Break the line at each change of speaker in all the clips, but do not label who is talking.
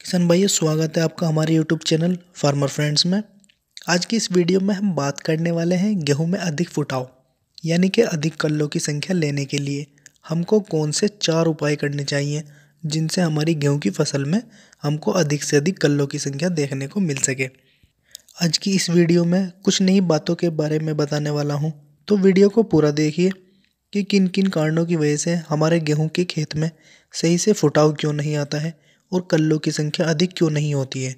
किसान भाइयों, स्वागत है आपका हमारे यूट्यूब चैनल फार्मर फ्रेंड्स में। आज की इस वीडियो में हम बात करने वाले हैं गेहूं में अधिक फुटाव यानी कि अधिक कल्लों की संख्या लेने के लिए हमको कौन से 4 उपाय करने चाहिए जिनसे हमारी गेहूं की फसल में हमको अधिक से अधिक कल्लों की संख्या देखने को मिल सके। आज की इस वीडियो में कुछ नई बातों के बारे में बताने वाला हूं, तो वीडियो को पूरा देखिए कि किन किन कारणों की वजह से हमारे गेहूं के खेत में सही से फुटाव क्यों नहीं आता है और कल्लों की संख्या अधिक क्यों नहीं होती है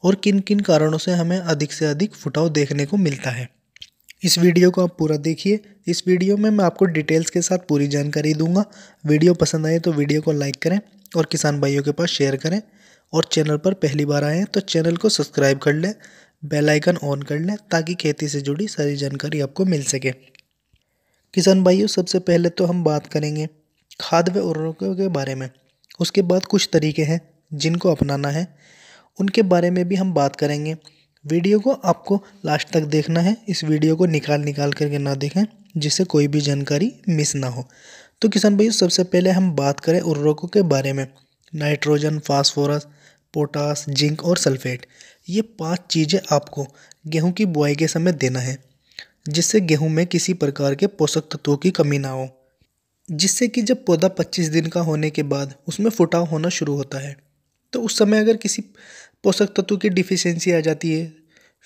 और किन किन कारणों से हमें अधिक से अधिक फुटाव देखने को मिलता है। इस वीडियो को आप पूरा देखिए। इस वीडियो में मैं आपको डिटेल्स के साथ पूरी जानकारी दूंगा। वीडियो पसंद आए तो वीडियो को लाइक करें और किसान भाइयों के पास शेयर करें, और चैनल पर पहली बार आए हैं तो चैनल को सब्सक्राइब कर लें, बेल आइकन ऑन कर लें ताकि खेती से जुड़ी सारी जानकारी आपको मिल सके। किसान भाइयों, सबसे पहले तो हम बात करेंगे खाद व उर्वरकों के बारे में। उसके बाद कुछ तरीके हैं जिनको अपनाना है, उनके बारे में भी हम बात करेंगे। वीडियो को आपको लास्ट तक देखना है, इस वीडियो को निकाल निकाल करके ना देखें जिससे कोई भी जानकारी मिस ना हो। तो किसान भाइयों, सबसे पहले हम बात करें उर्वरकों के बारे में। नाइट्रोजन, फास्फोरस, पोटास, जिंक और सल्फेट, ये 5 चीज़ें आपको गेहूं की बुआई के समय देना है जिससे गेहूं में किसी प्रकार के पोषक तत्वों की कमी ना हो, जिससे कि जब पौधा 25 दिन का होने के बाद उसमें फुटाव होना शुरू होता है तो उस समय अगर किसी पोषक तत्व की डिफिशियंसी आ जाती है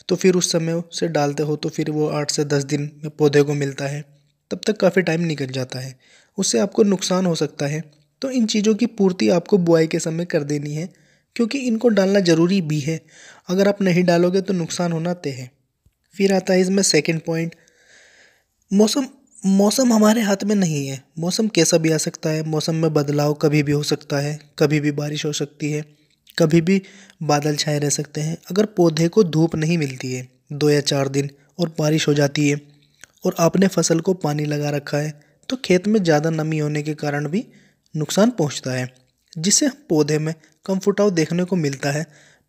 तो फिर उस समय उसे डालते हो तो फिर वो 8 से 10 दिन में पौधे को मिलता है, तब तक काफ़ी टाइम निकल जाता है, उससे आपको नुकसान हो सकता है। तो इन चीज़ों की पूर्ति आपको बुआई के समय कर देनी है क्योंकि इनको डालना ज़रूरी भी है। अगर आप नहीं डालोगे तो नुकसान होना तय है। फिर आता है इसमें सेकेंड पॉइंट, मौसम। मौसम हमारे हाथ में नहीं है, मौसम कैसा भी आ सकता है। मौसम में बदलाव कभी भी हो सकता है, कभी भी बारिश हो सकती है, कभी भी बादल छाए रह सकते हैं। अगर पौधे को धूप नहीं मिलती है 2 या 4 दिन और बारिश हो जाती है और आपने फसल को पानी लगा रखा है तो खेत में ज़्यादा नमी होने के कारण भी नुकसान पहुंचता है, जिससे पौधे में कम फुटाव देखने को मिलता है।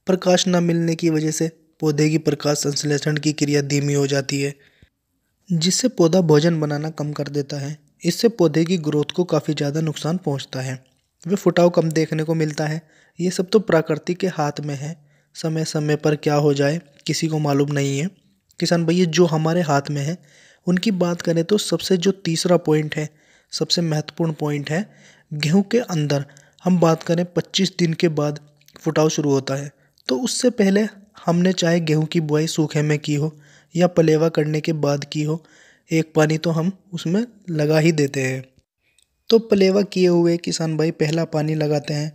प्रकाश न मिलने की वजह से पौधे की प्रकाश संश्लेषण की क्रिया धीमी हो जाती है, जिससे पौधा भोजन बनाना कम कर देता है। इससे पौधे की ग्रोथ को काफ़ी ज़्यादा नुकसान पहुंचता है, वे फुटाव कम देखने को मिलता है। ये सब तो प्रकृति के हाथ में है, समय समय पर क्या हो जाए किसी को मालूम नहीं है। किसान भैया, जो हमारे हाथ में है उनकी बात करें तो सबसे जो तीसरा पॉइंट है, सबसे महत्वपूर्ण पॉइंट है, गेहूँ के अंदर हम बात करें 25 दिन के बाद फुटाव शुरू होता है। तो उससे पहले हमने चाहे गेहूँ की बुआई सूखे में की हो या पलेवा करने के बाद की हो, एक पानी तो हम उसमें लगा ही देते हैं। तो पलेवा किए हुए किसान भाई पहला पानी लगाते हैं,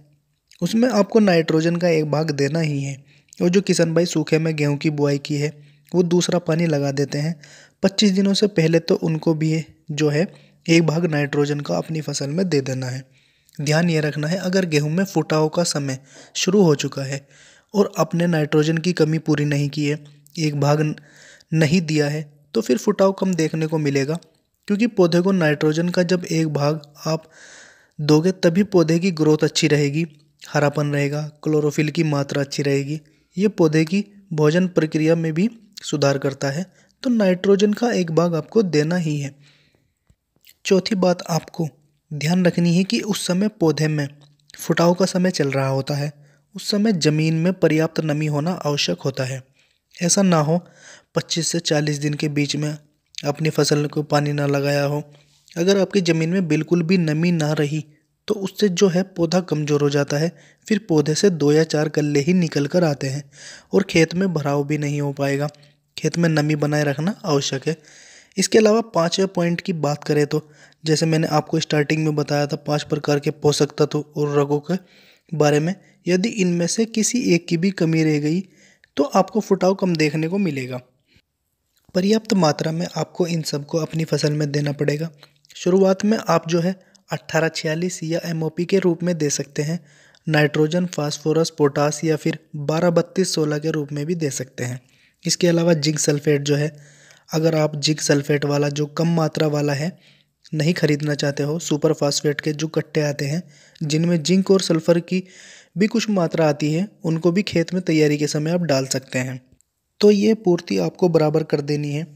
उसमें आपको नाइट्रोजन का एक भाग देना ही है। और जो किसान भाई सूखे में गेहूं की बुआई की है वो दूसरा पानी लगा देते हैं 25 दिनों से पहले, तो उनको भी जो है एक भाग नाइट्रोजन का अपनी फसल में दे देना है। ध्यान ये रखना है, अगर गेहूं में फुटाव का समय शुरू हो चुका है और आपने नाइट्रोजन की कमी पूरी नहीं की है, एक भाग नहीं दिया है, तो फिर फुटाव कम देखने को मिलेगा। क्योंकि पौधे को नाइट्रोजन का जब एक भाग आप दोगे तभी पौधे की ग्रोथ अच्छी रहेगी, हरापन रहेगा, क्लोरोफिल की मात्रा अच्छी रहेगी। ये पौधे की भोजन प्रक्रिया में भी सुधार करता है, तो नाइट्रोजन का एक भाग आपको देना ही है। चौथी बात आपको ध्यान रखनी है कि उस समय पौधे में फुटाव का समय चल रहा होता है, उस समय ज़मीन में पर्याप्त नमी होना आवश्यक होता है। ऐसा ना हो 25 से 40 दिन के बीच में अपनी फसल को पानी ना लगाया हो। अगर आपकी ज़मीन में बिल्कुल भी नमी ना रही तो उससे जो है पौधा कमज़ोर हो जाता है, फिर पौधे से 2 या 4 कल्ले ही निकल कर आते हैं और खेत में भराव भी नहीं हो पाएगा। खेत में नमी बनाए रखना आवश्यक है। इसके अलावा 5वें पॉइंट की बात करें तो जैसे मैंने आपको स्टार्टिंग में बताया था 5 प्रकार के पोषक तत्व और उर्वरकों के बारे में, यदि इनमें से किसी एक की भी कमी रह गई तो आपको फुटाव कम देखने को मिलेगा। पर्याप्त मात्रा में आपको इन सबको अपनी फसल में देना पड़ेगा। शुरुआत में आप जो है 1846 या एमओपी के रूप में दे सकते हैं, नाइट्रोजन, फास्फोरस, पोटास या फिर 12-32-16 के रूप में भी दे सकते हैं। इसके अलावा जिंक सल्फेट जो है, अगर आप जिंक सल्फेट वाला जो कम मात्रा वाला है नहीं खरीदना चाहते हो, सुपर फास्फेट के जो कट्टे आते हैं जिनमें जिंक और सल्फर की भी कुछ मात्रा आती है, उनको भी खेत में तैयारी के समय आप डाल सकते हैं। तो ये पूर्ति आपको बराबर कर देनी है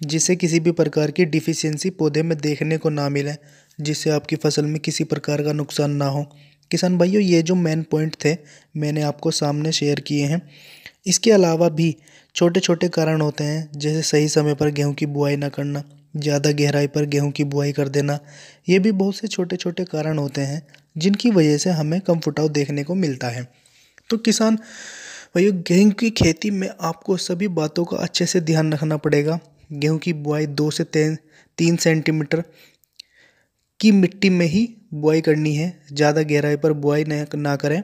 जिससे किसी भी प्रकार की डिफिशियंसी पौधे में देखने को ना मिले, जिससे आपकी फसल में किसी प्रकार का नुकसान ना हो। किसान भाइयों, ये जो मेन पॉइंट थे मैंने आपको सामने शेयर किए हैं। इसके अलावा भी छोटे छोटे कारण होते हैं, जैसे सही समय पर गेहूं की बुआई ना करना, ज़्यादा गहराई पर गेहूं की बुआई कर देना। ये भी बहुत से छोटे छोटे कारण होते हैं जिनकी वजह से हमें कम फुटाव देखने को मिलता है। तो किसान भाइयों, गेहूं की खेती में आपको सभी बातों का अच्छे से ध्यान रखना पड़ेगा। गेहूं की बुआई 2 से 3 सेंटीमीटर की मिट्टी में ही बुआई करनी है, ज़्यादा गहराई पर बुआई ना करें,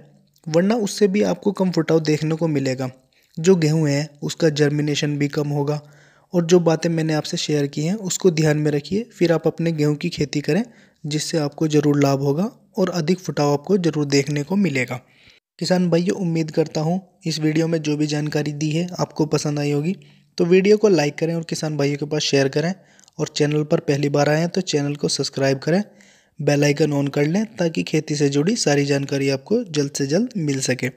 वरना उससे भी आपको कम फुटाव देखने को मिलेगा। जो गेहूं है उसका जर्मिनेशन भी कम होगा। और जो बातें मैंने आपसे शेयर की हैं उसको ध्यान में रखिए, फिर आप अपने गेहूं की खेती करें, जिससे आपको ज़रूर लाभ होगा और अधिक फुटाव आपको ज़रूर देखने को मिलेगा। किसान भाइयों, उम्मीद करता हूँ इस वीडियो में जो भी जानकारी दी है आपको पसंद आई होगी। तो वीडियो को लाइक करें और किसान भाइयों के पास शेयर करें, और चैनल पर पहली बार आए हैं तो चैनल को सब्सक्राइब करें, बेल आइकन ऑन कर लें ताकि खेती से जुड़ी सारी जानकारी आपको जल्द से जल्द मिल सके।